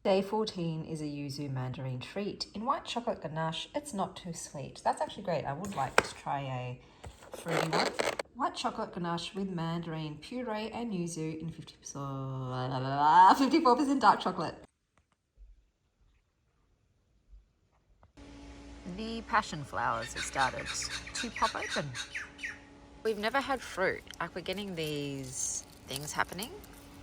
Day 14 is a yuzu mandarin treat. In white chocolate ganache, it's not too sweet. That's actually great. I would like to try a fruity one. White chocolate ganache with mandarin puree and yuzu in 54% dark chocolate. The passion flowers have started to pop open. We've never had fruit. Like, we're getting these things happening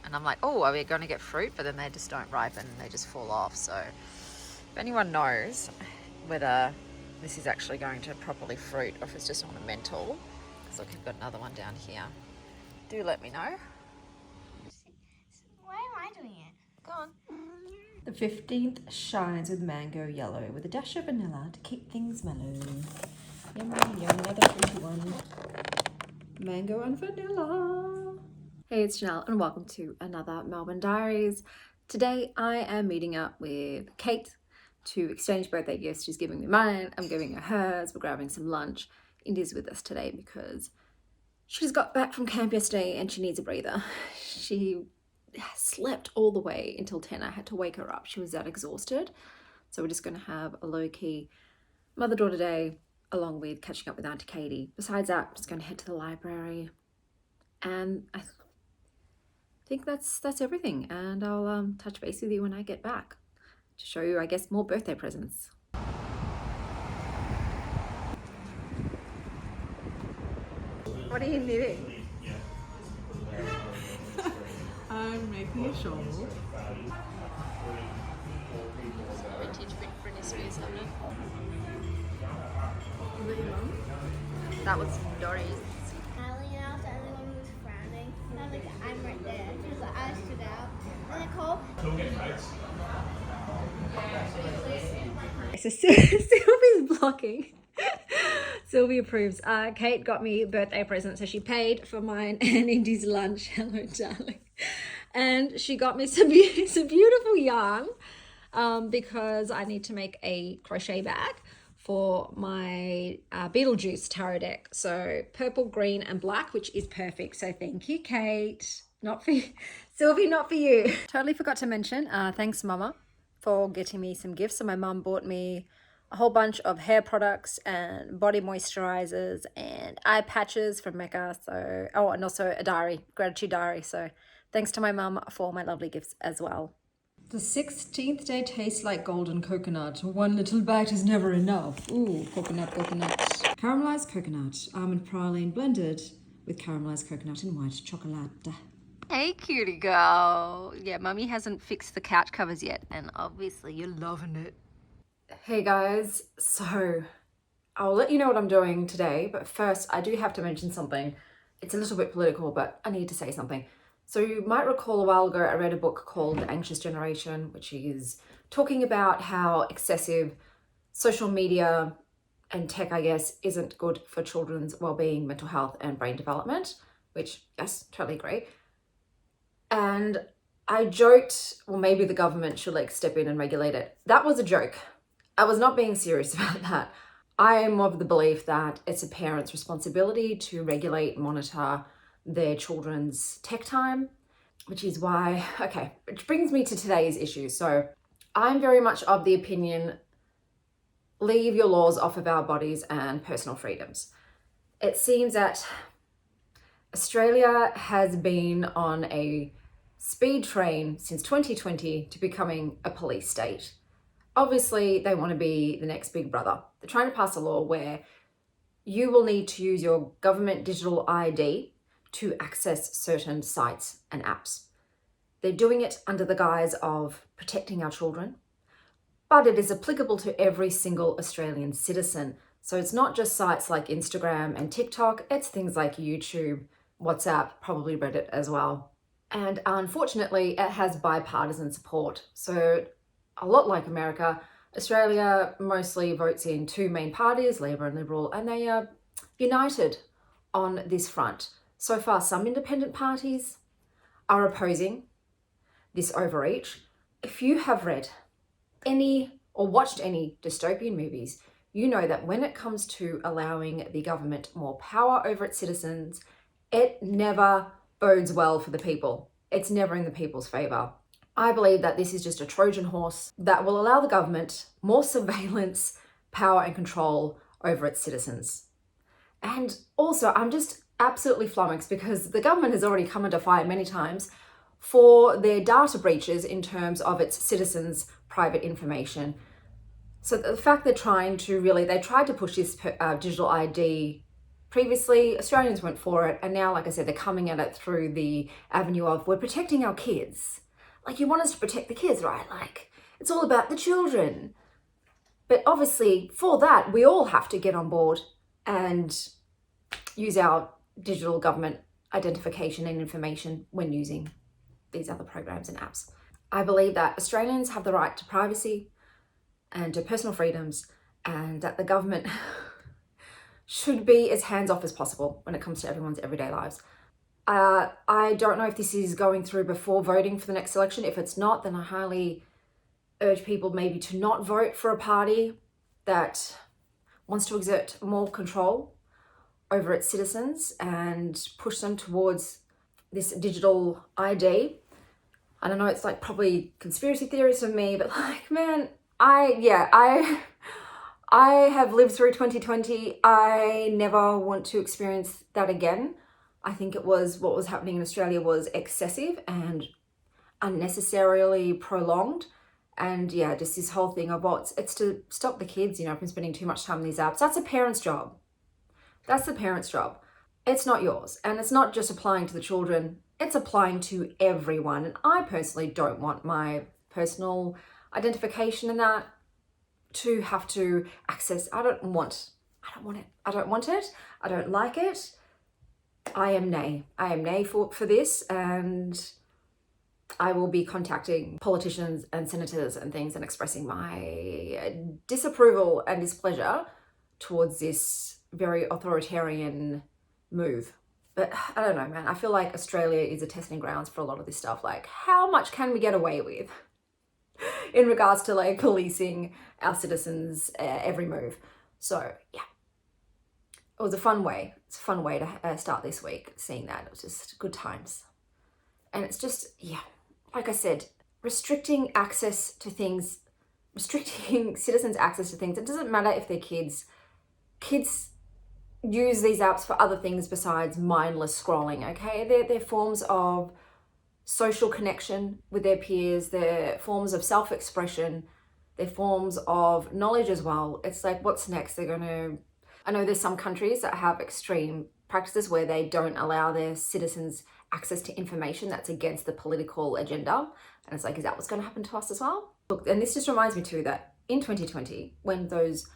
and I'm like, oh, are we going to get fruit? But then they just don't ripen, they just fall off. So if anyone knows whether this is actually going to properly fruit or if it's just ornamental, because look, we've got another one down here, do let me know. Why am I doing it? Go on. The 15th shines with mango yellow with a dash of vanilla to keep things mellow. Yum, yum, yum, another fruity one. Mango and vanilla. Hey, it's Janelle and welcome to another Melbourne Diaries. Today I am meeting up with Kate to exchange birthday gifts. She's giving me mine, I'm giving her hers, we're grabbing some lunch. Indy's with us today because she's got back from camp yesterday and she needs a breather. She slept all the way until 10. I had to wake her up. She was that exhausted. So we're just going to have a low-key mother-daughter day along with catching up with Auntie Katie. Besides that, I'm just going to head to the library. And I think that's everything. And I'll touch base with you when I get back to show you, I guess, more birthday presents. What are you knitting? I'm making a shawl. Vintage Britney Spears, haven't it? Is that your mum? That was Dory's. Allie and I was the only one who was frowning. And I was like, I'm right there. She was like, I stood out. And Nicole. So Sylvie's blocking. Sylvie approves. Kate got me a birthday present, so she paid for mine and Indy's lunch. Hello, darling. And she got me some beautiful yarn because I need to make a crochet bag for my Beetlejuice tarot deck. So purple, green, and black, which is perfect. So thank you, Kate. Not for you. Sylvie, not for you. Totally forgot to mention, thanks, Mama, for getting me some gifts. So my mum bought me a whole bunch of hair products and body moisturizers and eye patches from Mecca. So, oh, and also a diary, gratitude diary. So thanks to my mum for my lovely gifts as well. The 16th day tastes like golden coconut. One little bite is never enough. Ooh, coconut. Caramelized coconut, almond praline blended with caramelized coconut and white chocolate. Hey, cutie girl. Yeah, Mummy hasn't fixed the couch covers yet, and obviously you're loving it. Hey guys, so I'll let you know what I'm doing today, but first I do have to mention something. It's a little bit political, but I need to say something. So you might recall a while ago I read a book called The Anxious Generation, which is talking about how excessive social media and tech, I guess, isn't good for children's well-being, mental health, and brain development, which, yes, totally agree. And I joked, well, maybe the government should like step in and regulate it. That was a joke. I was not being serious about that. I am of the belief that it's a parent's responsibility to regulate, monitor their children's tech time, which is why, okay, which brings me to today's issue. So I'm very much of the opinion, leave your laws off of our bodies and personal freedoms. It seems that Australia has been on a speed train since 2020 to becoming a police state. Obviously, they want to be the next big brother. They're trying to pass a law where you will need to use your government digital ID to access certain sites and apps. They're doing it under the guise of protecting our children, but it is applicable to every single Australian citizen. So it's not just sites like Instagram and TikTok, it's things like YouTube, WhatsApp, probably Reddit as well. And unfortunately, it has bipartisan support. So a lot like America, Australia mostly votes in two main parties, Labor and Liberal, and they are united on this front. So far, some independent parties are opposing this overreach. If you have read any or watched any dystopian movies, you know that when it comes to allowing the government more power over its citizens, it never bodes well for the people. It's never in the people's favor. I believe that this is just a Trojan horse that will allow the government more surveillance, power and control over its citizens. And also, I'm just absolutely flummoxed because the government has already come under fire many times for their data breaches in terms of its citizens' private information. So the fact they tried to push this digital ID previously, Australians went for it, and now, like I said, they're coming at it through the avenue of, we're protecting our kids. Like, you want us to protect the kids, right? Like, it's all about the children. But obviously, for that, we all have to get on board and use our digital government identification and information when using these other programs and apps. I believe that Australians have the right to privacy and to personal freedoms, and that the government should be as hands-off as possible when it comes to everyone's everyday lives. I don't know if this is going through before voting for the next election. If it's not, then I highly urge people maybe to not vote for a party that wants to exert more control over its citizens and push them towards this digital ID. I don't know, it's like probably conspiracy theories for me, but like, man, I have lived through 2020. I never want to experience that again. I think what was happening in Australia was excessive and unnecessarily prolonged. And yeah, just this whole thing of it's to stop the kids, from spending too much time on these apps. That's a parent's job. That's the parent's job. It's not yours. And it's not just applying to the children, it's applying to everyone. And I personally don't want my personal identification in that to have to access. I don't want it. I don't want it. I don't like it. I am nay for this, and I will be contacting politicians and senators and things and expressing my disapproval and displeasure towards this very authoritarian move. But I don't know, man. I feel like Australia is a testing grounds for a lot of this stuff. Like, how much can we get away with in regards to like policing our citizens' every move? So yeah, it was a fun way. It's a fun way to start this week, seeing that. It was just good times. And it's just, yeah, like I said, restricting access to things, restricting citizens' access to things. It doesn't matter if they're kids. Kids use these apps for other things besides mindless scrolling, okay? They're forms of social connection with their peers. They're forms of self-expression. They're forms of knowledge as well. It's like, what's next? I know there's some countries that have extreme practices where they don't allow their citizens access to information that's against the political agenda. And it's like, is that what's going to happen to us as well? Look, and this just reminds me too that in 2020, when those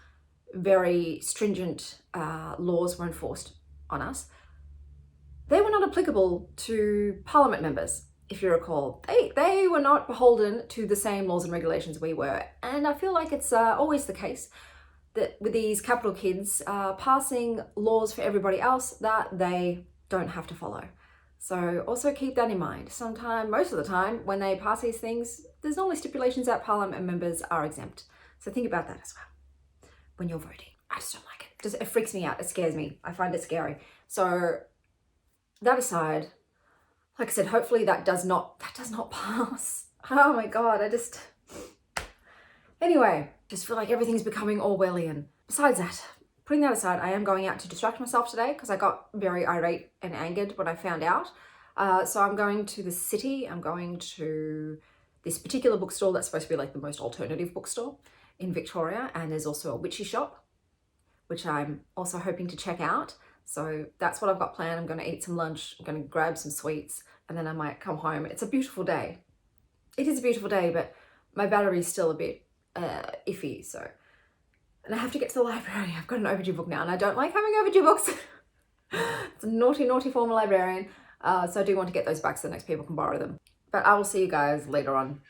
very stringent laws were enforced on us, they were not applicable to parliament members. If you recall, they were not beholden to the same laws and regulations we were. And I feel like it's always the case that with these capital kids passing laws for everybody else that they don't have to follow. So also keep that in mind. Most of the time, when they pass these things, there's normally stipulations that parliament members are exempt. So think about that as well when you're voting. I just don't like it. It freaks me out. It scares me. I find it scary. So that aside, like I said, hopefully that does not pass. Oh my God, anyway, just feel like everything's becoming Orwellian. Besides that, putting that aside, I am going out to distract myself today because I got very irate and angered when I found out. So I'm going to the city. I'm going to this particular bookstore that's supposed to be like the most alternative bookstore in Victoria. And there's also a witchy shop, which I'm also hoping to check out. So that's what I've got planned. I'm going to eat some lunch. I'm going to grab some sweets, and then I might come home. It's a beautiful day. It is a beautiful day, but my battery's still a bit iffy. And I have to get to the library. I've got an overdue book now, and I don't like having overdue books. It's a naughty, naughty former librarian. So I do want to get those back so the next people can borrow them. But I will see you guys later on.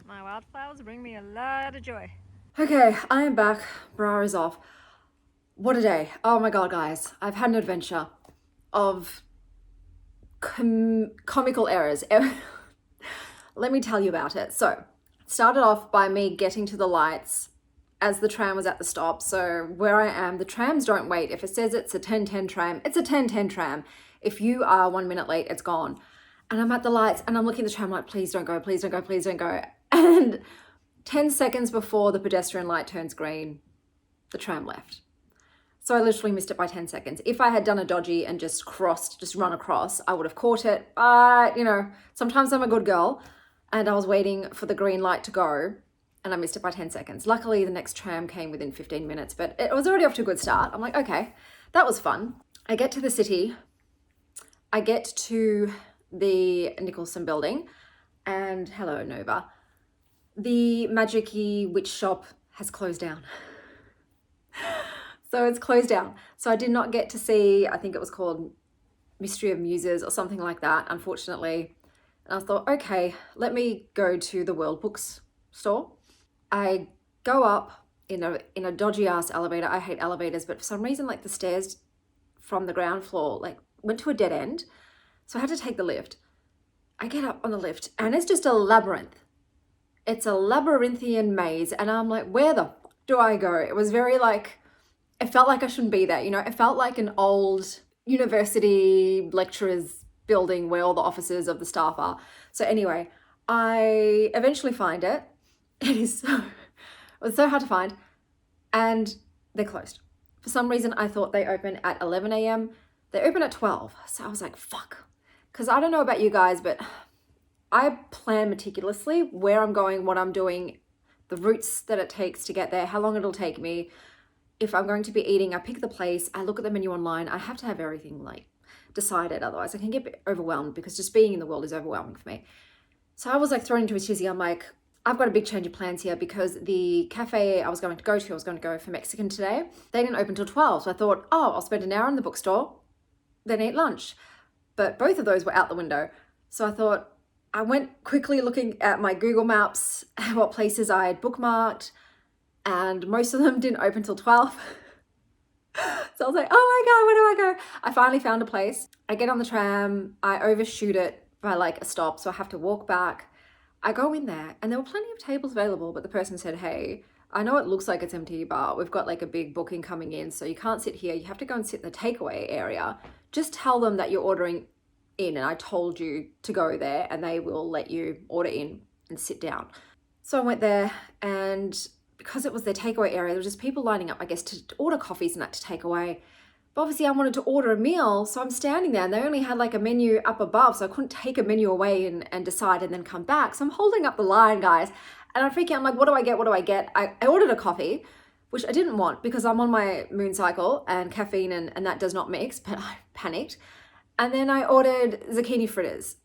My wildflowers bring me a lot of joy. Okay, I am back. Bra is off. What a day. Oh my God, guys. I've had an adventure of comical errors. Let me tell you about it. So, it started off by me getting to the lights as the tram was at the stop. So where I am, the trams don't wait. If it says it's a 10:10 tram, it's a 10:10 tram. If you are 1 minute late, it's gone. And I'm at the lights and I'm looking at the tram like, please don't go, please don't go, please don't go. And 10 seconds before the pedestrian light turns green, the tram left. So I literally missed it by 10 seconds. If I had done a dodgy and just run across, I would have caught it. But, you know, sometimes I'm a good girl and I was waiting for the green light to go and I missed it by 10 seconds. Luckily, the next tram came within 15 minutes, but it was already off to a good start. I'm like, okay, that was fun. I get to the city. I get to the Nicholson building and hello, Nova. The magic-y witch shop has closed down. So it's closed down. So I did not get to see, I think it was called Mystery of Muses or something like that, unfortunately. And I thought, okay, let me go to the World Books store. I go up in a dodgy ass elevator. I hate elevators, but for some reason, like the stairs from the ground floor, like went to a dead end. So I had to take the lift. I get up on the lift and it's just a labyrinth. It's a labyrinthian maze. And I'm like, where the fuck do I go? It was very like, it felt like I shouldn't be there. You know, it felt like an old university lecturer's building where all the offices of the staff are. So anyway, I eventually find it. It was so hard to find and they're closed. For some reason, I thought they open at 11 a.m. They open at 12. So I was like, fuck. Because I don't know about you guys, but I plan meticulously where I'm going, what I'm doing, the routes that it takes to get there, how long it'll take me. If I'm going to be eating, I pick the place, I look at the menu online. I have to have everything like decided. Otherwise I can get a bit overwhelmed because just being in the world is overwhelming for me. So I was like thrown into a tizzy. I'm like, I've got a big change of plans here because the cafe I was going to go for Mexican today. They didn't open till 12. So I thought, oh, I'll spend an hour in the bookstore, then eat lunch. But both of those were out the window. So I thought, I went quickly looking at my Google Maps, what places I had bookmarked, and most of them didn't open till 12. So I was like, oh my God, where do I go? I finally found a place. I get on the tram, I overshoot it by like a stop, so I have to walk back. I go in there and there were plenty of tables available, but the person said, hey, I know it looks like it's empty, but we've got like a big booking coming in, so you can't sit here. You have to go and sit in the takeaway area. Just tell them that you're ordering in and I told you to go there and they will let you order in and sit down. So I went there and because it was their takeaway area, there were just people lining up, I guess, to order coffees and that to take away. But obviously I wanted to order a meal, so I'm standing there and they only had like a menu up above, so I couldn't take a menu away and decide and then come back. So I'm holding up the line, guys, and I'm freaking out. I'm like, what do I get? I ordered a coffee, which I didn't want because I'm on my moon cycle and caffeine and that does not mix, but I panicked. And then I ordered zucchini fritters.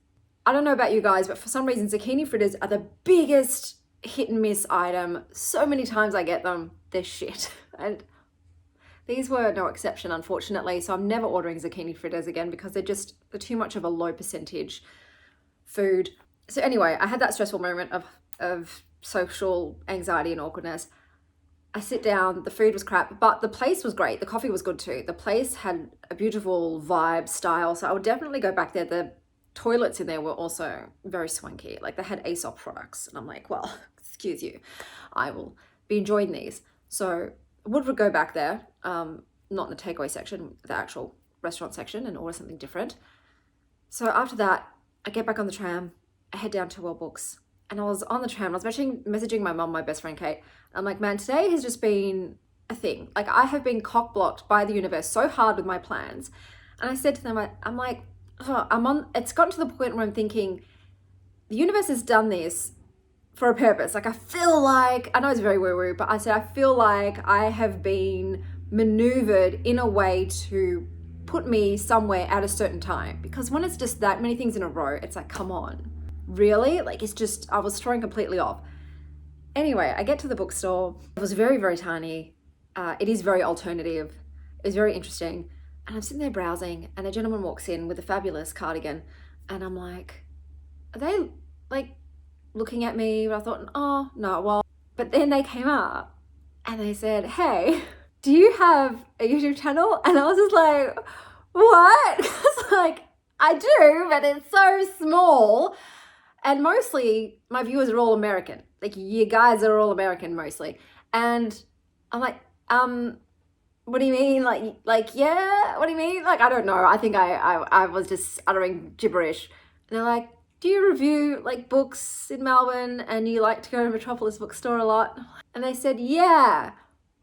I don't know about you guys, but for some reason, zucchini fritters are the biggest hit and miss item. So many times I get them, they're shit. And these were no exception, unfortunately. So I'm never ordering zucchini fritters again because they're too much of a low percentage food. So anyway, I had that stressful moment of social anxiety and awkwardness. I sit down, the food was crap, but the place was great. The coffee was good too. The place had a beautiful vibe, style. So I would definitely go back there. The toilets in there were also very swanky. Like they had Aesop products. And I'm like, well, excuse you, I will be enjoying these. So I would go back there, not in the takeaway section, the actual restaurant section, and order something different. So after that, I get back on the tram, I head down to World Books, and I was on the tram, I was messaging my mum, my best friend Kate. I'm like, man, today has just been a thing. Like I have been cock-blocked by the universe so hard with my plans. And I said to them, I'm like, it's gotten to the point where I'm thinking, the universe has done this for a purpose. Like I feel like, I know it's very woo-woo, but I said, I feel like I have been maneuvered in a way to put me somewhere at a certain time. Because when it's just that many things in a row, it's like, come on, really? Like it's just, I was thrown completely off. Anyway, I get to the bookstore. It was very, very tiny. It is very alternative. It was very interesting. And I'm sitting there browsing and a gentleman walks in with a fabulous cardigan. And I'm like, are they like looking at me? But I thought, oh, no, well. But then they came up and they said, hey, do you have a YouTube channel? And I was just like, what? Because like, I do, but it's so small. And mostly my viewers are all American. Like you guys are all American mostly. And I'm like, what do you mean? Like, yeah, what do you mean? Like, I don't know. I think I was just uttering gibberish. And they're like, do you review like books in Melbourne and you like to go to Metropolis bookstore a lot? And they said, yeah,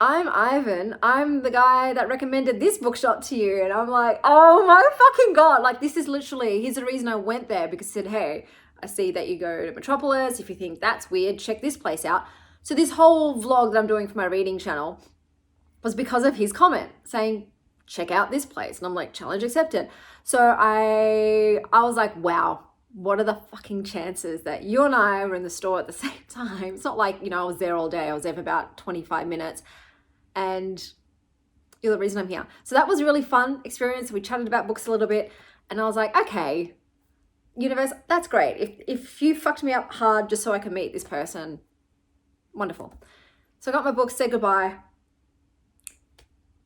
I'm Ivan. I'm the guy that recommended this bookshop to you. And I'm like, oh my fucking God. Like this is literally, here's the reason I went there, because I said, hey, I see that you go to Metropolis. If you think that's weird, check this place out. So this whole vlog that I'm doing for my reading channel was because of his comment saying, check out this place. And I'm like, challenge accepted. So I was like, wow, what are the fucking chances that you and I were in the store at the same time? It's not like, you know, I was there all day. I was there for about 25 minutes and you're the reason I'm here. So that was a really fun experience. We chatted about books a little bit and I was like, okay, universe, that's great. If you fucked me up hard just so I can meet this person, wonderful. So I got my book, said goodbye.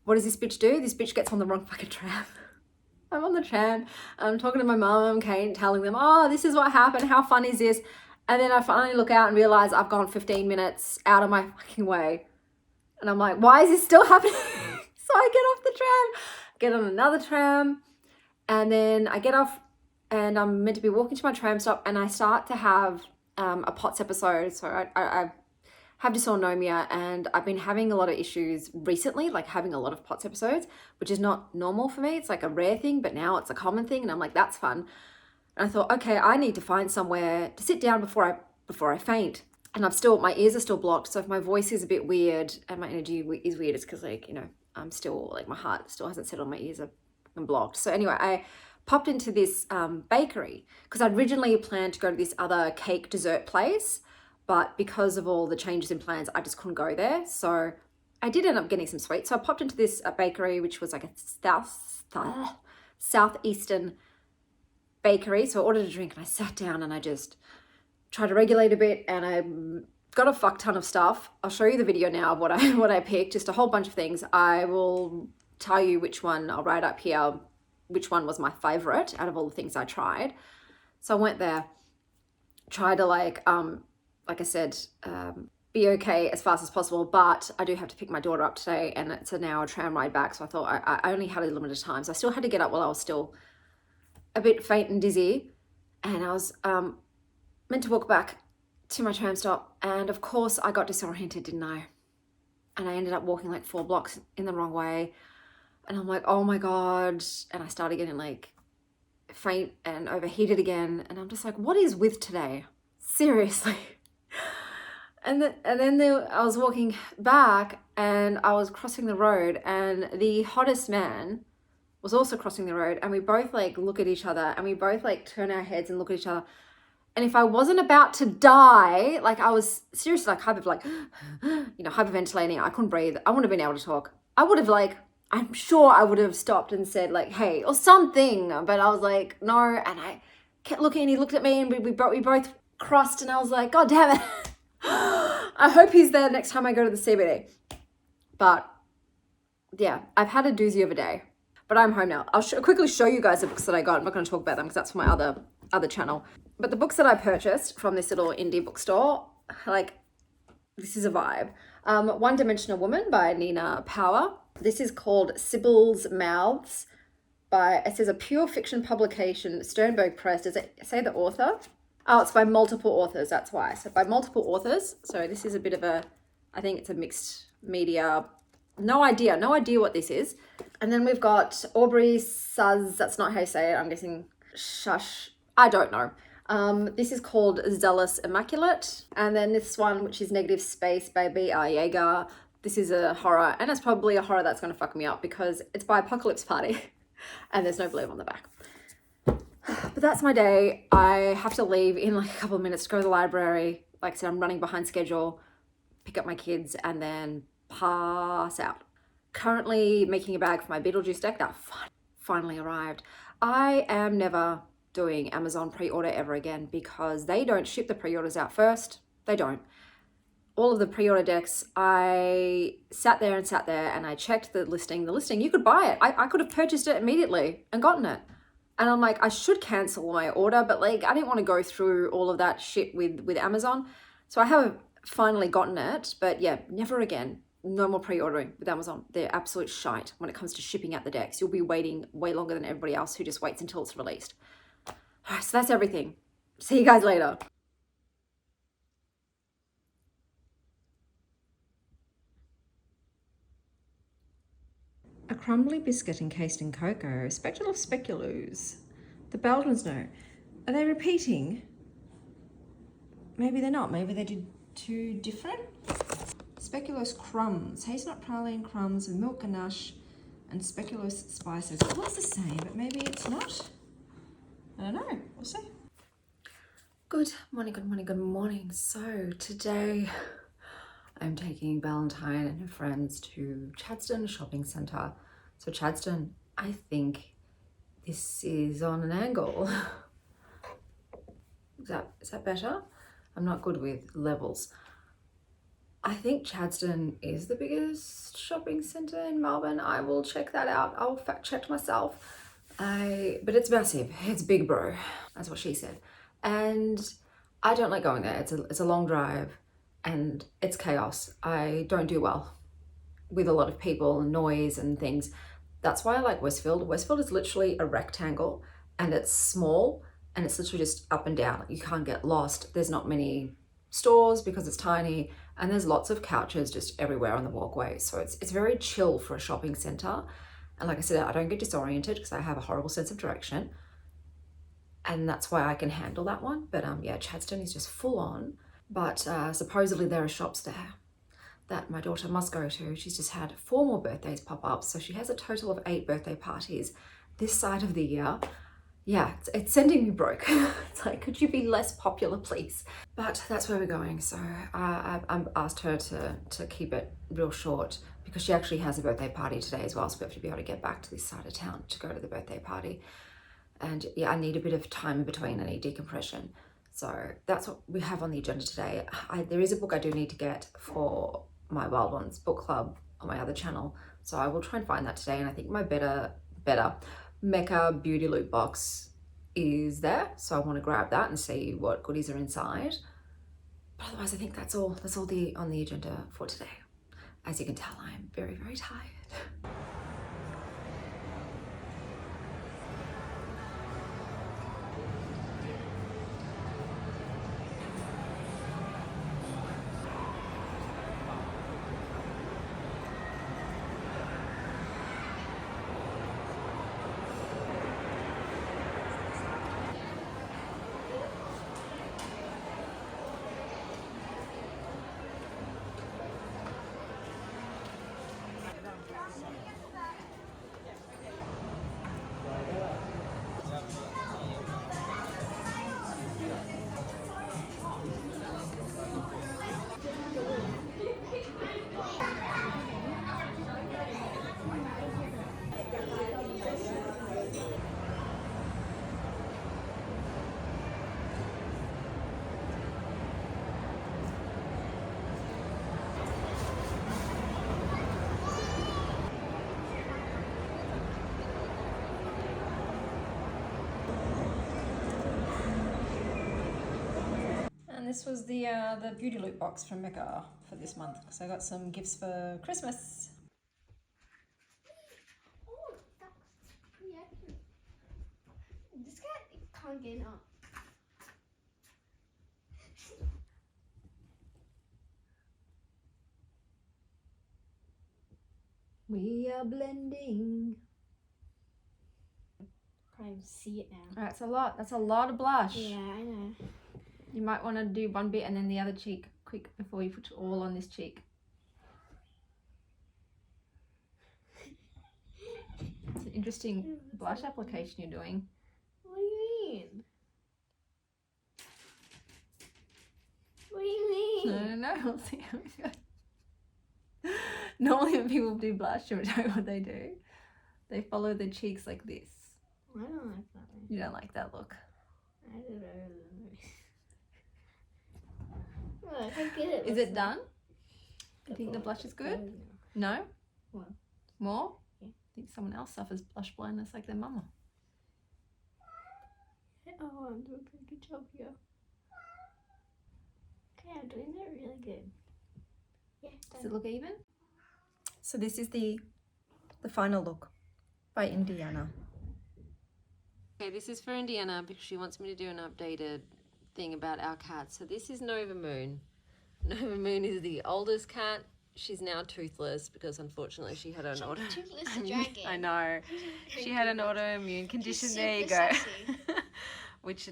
What does this bitch do? This bitch gets on the wrong fucking tram. I'm on the tram. I'm talking to my mum and Kate, telling them, oh, this is what happened. How fun is this? And then I finally look out and realize I've gone 15 minutes out of my fucking way. And I'm like, why is this still happening? So I get off the tram, get on another tram, and then I get off and I'm meant to be walking to my tram stop and I start to have a POTS episode. So I have dysautonomia and I've been having a lot of issues recently, like having a lot of POTS episodes, which is not normal for me. It's like a rare thing, but now it's a common thing. And I'm like, that's fun. And I thought, okay, I need to find somewhere to sit down before I faint. And my ears are still blocked. So if my voice is a bit weird and my energy is weird, it's because like, you know, I'm still like, my heart still hasn't settled, my ears are blocked. So anyway, I popped into this bakery because I'd originally planned to go to this other cake dessert place, but because of all the changes in plans, I just couldn't go there. So I did end up getting some sweets. So I popped into this bakery, which was like a southeastern bakery. So I ordered a drink and I sat down and I just tried to regulate a bit and I got a fuck ton of stuff. I'll show you the video now of what I picked, just a whole bunch of things. I will tell you which one, I'll write up here, which one was my favorite out of all the things I tried. So I went there, tried to like I said, be okay as fast as possible, but I do have to pick my daughter up today and it's an hour tram ride back. So I thought I only had a limited time. So I still had to get up while I was still a bit faint and dizzy. And I was meant to walk back to my tram stop. And of course I got disoriented, didn't I? And I ended up walking like 4 blocks in the wrong way. And I'm like, oh my God. And I started getting like faint and overheated again. And I'm just like, what is with today? Seriously. And then I was walking back and I was crossing the road and the hottest man was also crossing the road, and we both like look at each other, and we both like turn our heads and look at each other. And if I wasn't about to die, like I was seriously like hyperventilating, I couldn't breathe, I wouldn't have been able to talk. I would have like, I'm sure I would have stopped and said like, hey, or something. But I was like, no. And I kept looking, and he looked at me, and we both crossed, and I was like, God damn it. I hope he's there next time I go to the CBD. But yeah, I've had a doozy of a day, but I'm home now. I'll quickly show you guys the books that I got. I'm not going to talk about them because that's for my other channel. But the books that I purchased from this little indie bookstore, like, this is a vibe. One Dimensional Woman by Nina Power. This is called Sybil's Mouths by, it says a pure fiction publication, Sternberg Press. Does it say the author? Oh, it's by multiple authors, that's why. So by multiple authors. So this is a bit of a, I think it's a mixed media. No idea what this is. And then we've got Aubrey Suz, that's not how you say it, I'm guessing Shush, I don't know. This is called Zealous Immaculate. And then this one, which is Negative Space by B.R. Yeager. This is a horror, and it's probably a horror that's going to fuck me up because it's by Apocalypse Party and there's no blurb on the back. But that's my day. I have to leave in like a couple of minutes to go to the library. Like I said, I'm running behind schedule, pick up my kids, and then pass out. Currently making a bag for my Beetlejuice deck that finally arrived. I am never doing Amazon pre-order ever again because they don't ship the pre-orders out first. They don't. All of the pre-order decks, I sat there and I checked the listing. The listing, you could buy it. I could have purchased it immediately and gotten it. And I'm like, I should cancel my order, but like, I didn't want to go through all of that shit with Amazon. So I have finally gotten it, but yeah, never again. No more pre-ordering with Amazon. They're absolute shite when it comes to shipping out the decks. You'll be waiting way longer than everybody else who just waits until it's released. All right, so that's everything. See you guys later. A crumbly biscuit encased in cocoa, spectral of speculoos. The Belgians know. Are they repeating? Maybe they're not. Maybe they did two different. Speculoos crumbs, hazelnut praline crumbs with milk ganache and speculoos spices. It looks the same, but maybe it's not. I don't know. We'll see. Good morning, good morning, good morning. So today I'm taking Valentine and her friends to Chadstone Shopping Centre. So Chadstone, I think this is on an angle. Is that better? I'm not good with levels. I think Chadstone is the biggest shopping centre in Melbourne. I will check that out. I'll fact check myself. But it's massive. It's big, bro. That's what she said. And I don't like going there. It's a long drive and it's chaos. I don't do well with a lot of people and noise and things. That's why I like Westfield. Westfield is literally a rectangle and it's small and it's literally just up and down. You can't get lost. There's not many stores because it's tiny, and there's lots of couches just everywhere on the walkway. So it's very chill for a shopping centre. And like I said, I don't get disoriented because I have a horrible sense of direction. And that's why I can handle that one. But yeah, Chadstone is just full on. But supposedly there are shops there that my daughter must go to. She's just had 4 more birthdays pop up. So she has a total of 8 birthday parties this side of the year. Yeah, it's sending me broke. It's like, could you be less popular, please? But that's where we're going. So I've asked her to keep it real short because she actually has a birthday party today as well. So we have to be able to get back to this side of town to go to the birthday party. And yeah, I need a bit of time in between. I need decompression. So that's what we have on the agenda today. There is a book I do need to get for my Wild Ones book club on my other channel. So I will try and find that today. And I think my better Mecca beauty loot box is there. So I want to grab that and see what goodies are inside. But otherwise, I think that's all on the agenda for today. As you can tell, I'm very, very tired. this was the beauty loot box from Mecca for this month. So I got some gifts for Christmas. Oh, that's pretty accurate. This cat can't get up. We are blending. Can't see it now. That's a lot. That's a lot of blush. Yeah, I know. You might want to do one bit and then the other cheek quick before you put it all on this cheek. It's an interesting blush application you're doing. What do you mean? What do you mean? No. We'll see how it goes. Normally when people do blush, you know what they do? They follow the cheeks like this. I don't like that one. You don't like that look. I don't know. Well, I get it. Is it done? You think the blush is good? No? What? More? Yeah. I think someone else suffers blush blindness like their mama. Oh, I'm doing a pretty good job here. Okay, I'm doing that really good. Yeah, Does it look even? So this is the final look by Indiana. Okay, this is for Indiana because she wants me to do an updated thing about our cat. So this is Nova Moon. Nova Moon is the oldest cat. She's now toothless because unfortunately she had an Toothless dragon. I know. She had an autoimmune condition. She's There you super go. sassy. Which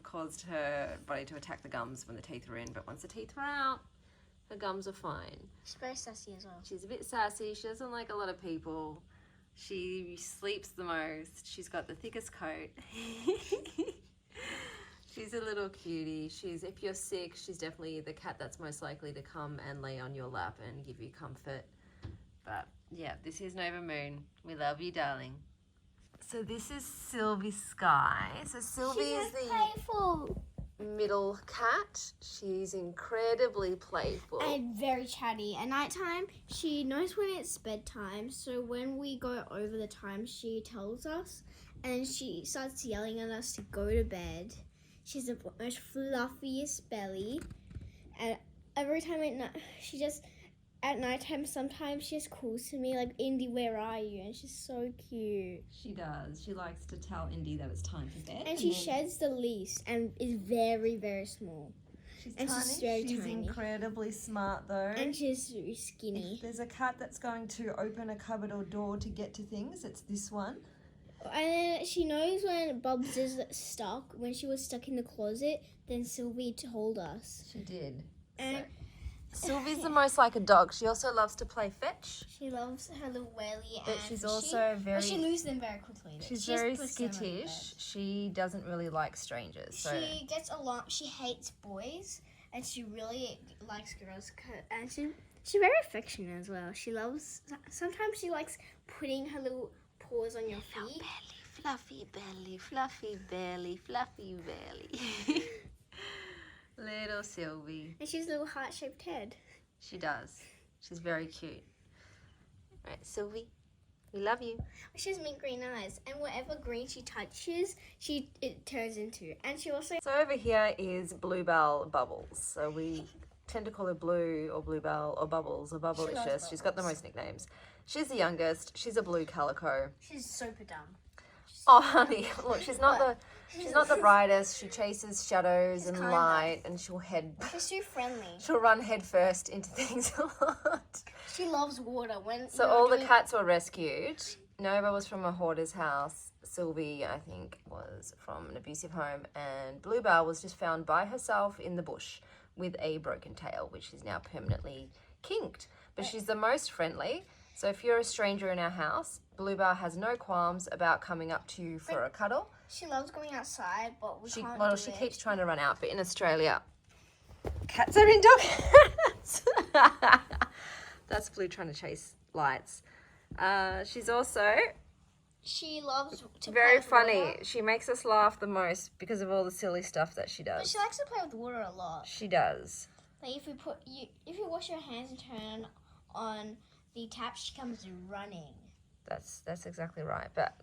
caused her body to attack the gums when the teeth were in. But once the teeth were out, her gums are fine. She's very sassy as well. She's a bit sassy. She doesn't like a lot of people. She sleeps the most. She's got the thickest coat. She's a little cutie. If you're sick, she's definitely the cat that's most likely to come and lay on your lap and give you comfort. But yeah, this is Nova Moon. We love you, darling. So this is Sylvie Sky. So Sylvie is the playful middle cat. She's incredibly playful. and very chatty. At nighttime, she knows when it's bedtime. So when we go over the time, she tells us, and she starts yelling at us to go to bed. She's the most fluffiest belly, and every time at nighttime, sometimes she just calls to me like, Indy, where are you? And she's so cute. She does. She likes to tell Indy that it's time for bed. And she sheds the least and is very, very small. She's And tiny. she's very She's tiny. incredibly smart though. And she's very skinny. If there's a cat that's going to open a cupboard or door to get to things, it's this one. And then she knows when Bubs is stuck, when she was stuck in the closet, then Sylvie told us. She did. And Sylvie's the most like a dog. She also loves to play fetch. she loves her little welly, But and she's she- also very but she loses them very quickly. though. she's She just very puts them on the skittish. bed. She doesn't really like strangers. So She gets along. She hates boys, and she really likes girls. And she's very affectionate as well. She loves. Sometimes she likes putting her little paws on your feet. fluffy belly, fluffy belly, fluffy belly. Little Sylvie. And she's a little heart-shaped head. She does. She's very cute. Right, Sylvie, we love you. She has mint green eyes, and whatever green she touches, it turns into. And she also So over here is Bluebell Bubbles. So we tend to call her Blue or Bluebell or Bubbles or Bubblicious. She's got the most nicknames. She's the youngest. She's a blue calico. she's super dumb. Oh, honey, look, she's not the brightest. She chases shadows and kind of. light, and she'll She's too friendly. run head first into things a lot. She loves water. So all the cats were rescued. Nova was from a hoarder's house. Sylvie, I think, was from an abusive home, and Bluebell was just found by herself in the bush with a broken tail, which is now permanently kinked. But she's the most friendly. So if you're a stranger in our house, Bluebell has no qualms about coming up to you for a cuddle. She loves going outside, but we She can't do it. keeps trying to run out, but in Australia, cats are in dog houses. That's Blue trying to chase lights. She's also She loves to very play with funny. water. She makes us laugh the most because of all the silly stuff that she But does. she likes to play with water a lot. She does. Like if you wash your hands and turn on the tap, she comes running. That's exactly right. But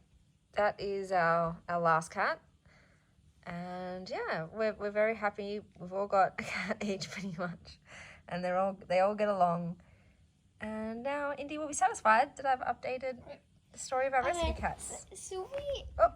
that is our last cat. And yeah, we're very happy. We've all got a cat each pretty much, and they all get along. And now Indy will be satisfied that I've updated the story of our rescue cats. Sylvie Oh,